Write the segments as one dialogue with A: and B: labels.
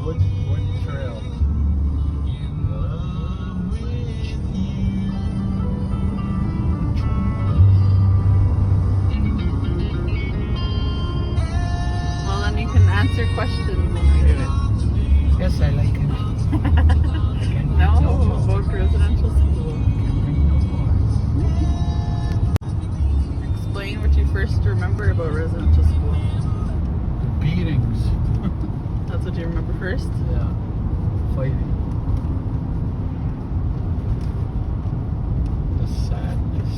A: Wood Trail.
B: Well, then you can answer questions when we do it.
A: Yes, I like it.
B: No, about residential school. Explain what you first remember about residential school.
A: The beatings.
B: That's what you remember first?
A: Yeah. Fighting. The sadness.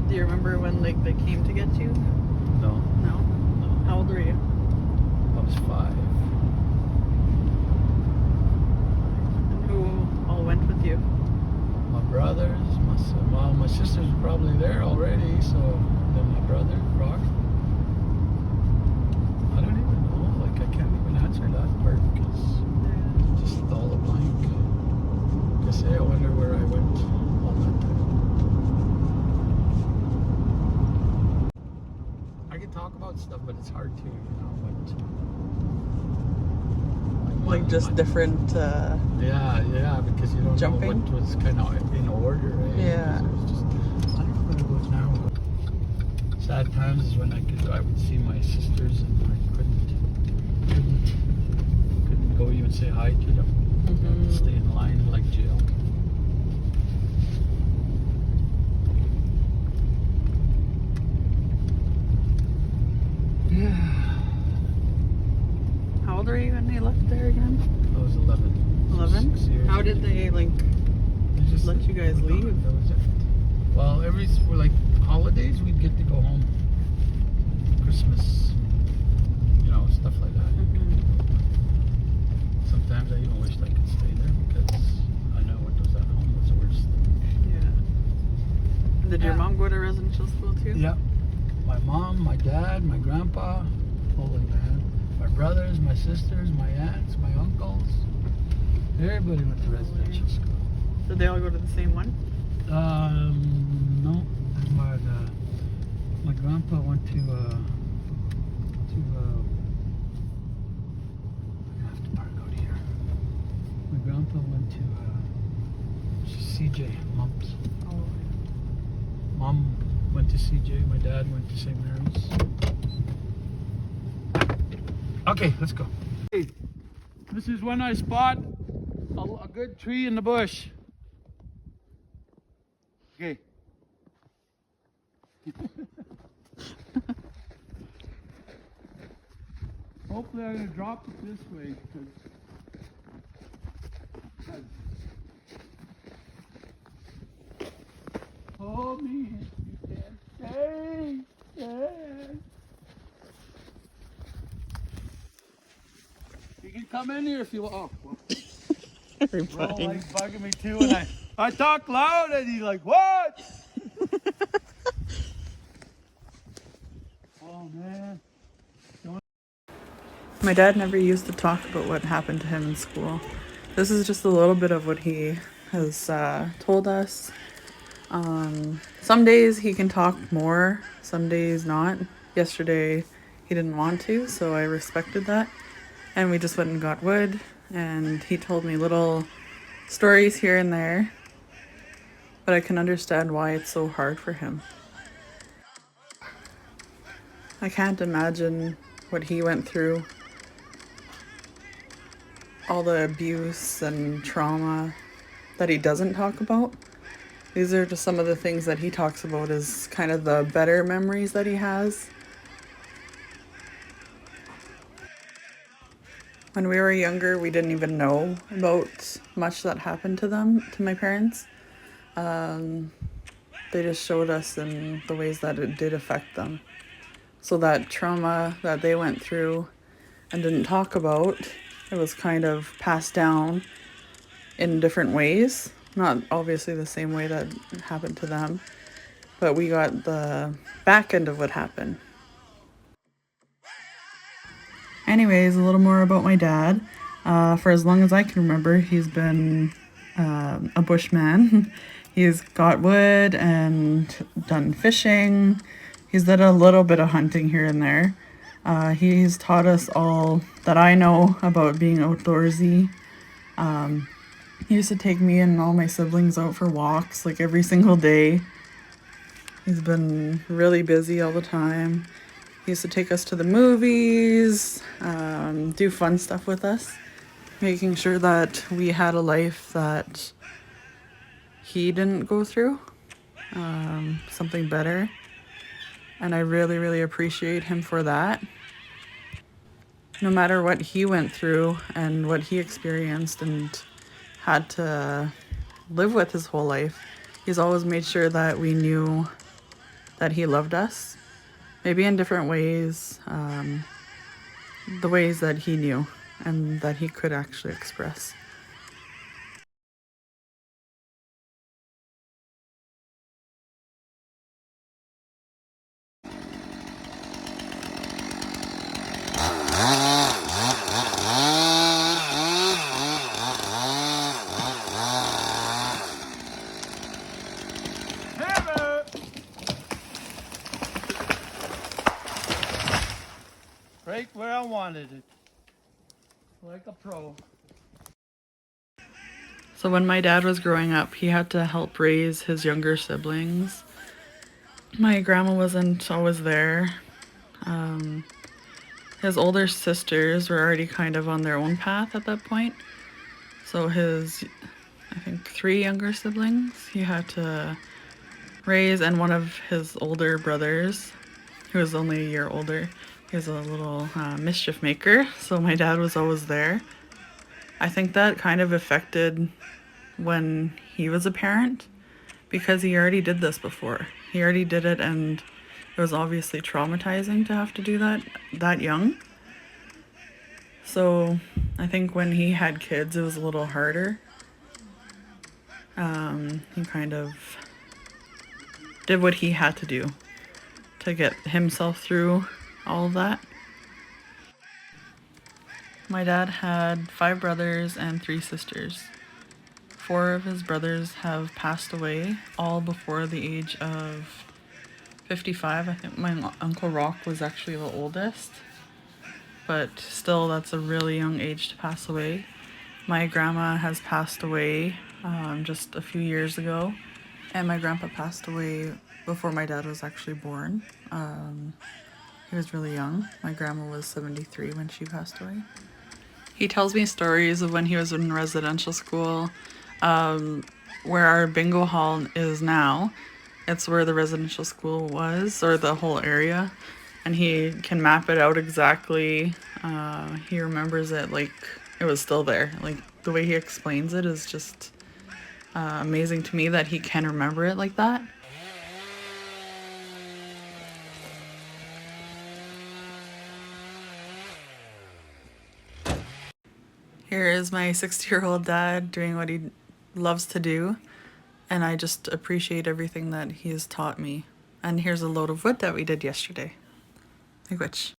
B: Do you remember when like they came to get you?
A: No.
B: No? How old were you?
A: I was 5.
B: And who all went with you?
A: My brothers, my sisters were probably there already, so then my brother, Rock. I don't even know, like I can't even answer that part because it's just all a blank. I say I wonder where I went all that time. I can talk about stuff, but it's hard to,
B: Like just different
A: yeah, because you don't
B: Jumping?
A: know what was kind of in order, right?
B: Yeah.
A: Because it was just, I don't know what it was now. Sad times is when I would see my sisters and I couldn't go even say hi to them. I would stay in line like jail. Yeah.
B: How old were you when they left there again?
A: I was 11.
B: 11?
A: 6 years.
B: How did they like
A: They just
B: let you guys leave?
A: That was it. Well, for like holidays, we'd get to go home. Christmas, stuff like that. Sometimes I even wished I could stay there because I know what was at home was the worst thing.
B: Yeah. Did your mom go to residential school too?
A: Yeah. My mom, my dad, my grandpa, holy man. My brothers, my sisters, my aunts, my uncles. Everybody went to residential school.
B: Did they all go to the same one?
A: No. My grandpa went to I have to park out here. My grandpa went to CJ Mumps.
B: Oh.
A: Mom went to CJ. My dad went to St. Mary's. Okay, let's go. Hey, this is when I spot a good tree in the bush. Okay. Hopefully I'm going to drop it this way because hold me if you can stay. You can come in here if you want. Oh, well. Well, like bugging me too, and I talk loud, and he's like, "What?" Oh man.
B: My dad never used to talk about what happened to him in school. This is just a little bit of what he has told us. Some days he can talk more, some days not. Yesterday he didn't want to, so I respected that. And we just went and got wood, and he told me little stories here and there. But I can understand why it's so hard for him. I can't imagine what he went through. All the abuse and trauma that he doesn't talk about. These are just some of the things that he talks about as kind of the better memories that he has. When we were younger, we didn't even know about much that happened to my parents. They just showed us in the ways that it did affect them. So that trauma that they went through and didn't talk about, it was kind of passed down in different ways. Not obviously the same way that happened to them, but we got the back end of what happened. Anyways, a little more about my dad. For as long as I can remember, he's been a bushman. He's got wood and done fishing. He's done a little bit of hunting here and there. He's taught us all that I know about being outdoorsy. He used to take me and all my siblings out for walks like every single day. He's been really busy all the time. He used to take us to the movies, do fun stuff with us, making sure that we had a life that he didn't go through, something better. And I really, really appreciate him for that. No matter what he went through and what he experienced and had to live with his whole life, he's always made sure that we knew that he loved us, maybe in different ways, the ways that he knew and that he could actually express.
A: Right where I wanted it. Like a pro.
B: So when my dad was growing up, he had to help raise his younger siblings. My grandma wasn't always there. His older sisters were already kind of on their own path at that point. So his, I think, 3 younger siblings he had to raise, and one of his older brothers, who was only a year older, he was a little mischief maker, so my dad was always there. I think that kind of affected when he was a parent, because he already did this before. He already did it, and it was obviously traumatizing to have to do that young. So I think when he had kids, it was a little harder. He kind of did what he had to do to get himself through all of that. My dad had 5 brothers and 3 sisters. 4 of his brothers have passed away, all before the age of 55. I think my Uncle Rock was actually the oldest, but still, that's a really young age to pass away. My grandma has passed away just a few years ago, and my grandpa passed away before my dad was actually born. He was really young. My grandma was 73 when she passed away. He tells me stories of when he was in residential school, where our bingo hall is now. It's where the residential school was, or the whole area, and he can map it out exactly. He remembers it like it was still there. Like, the way he explains it is just amazing to me that he can remember it like that. Here is my 60-year-old dad doing what he loves to do, and I just appreciate everything that he has taught me. And here's a load of wood that we did yesterday. Like which?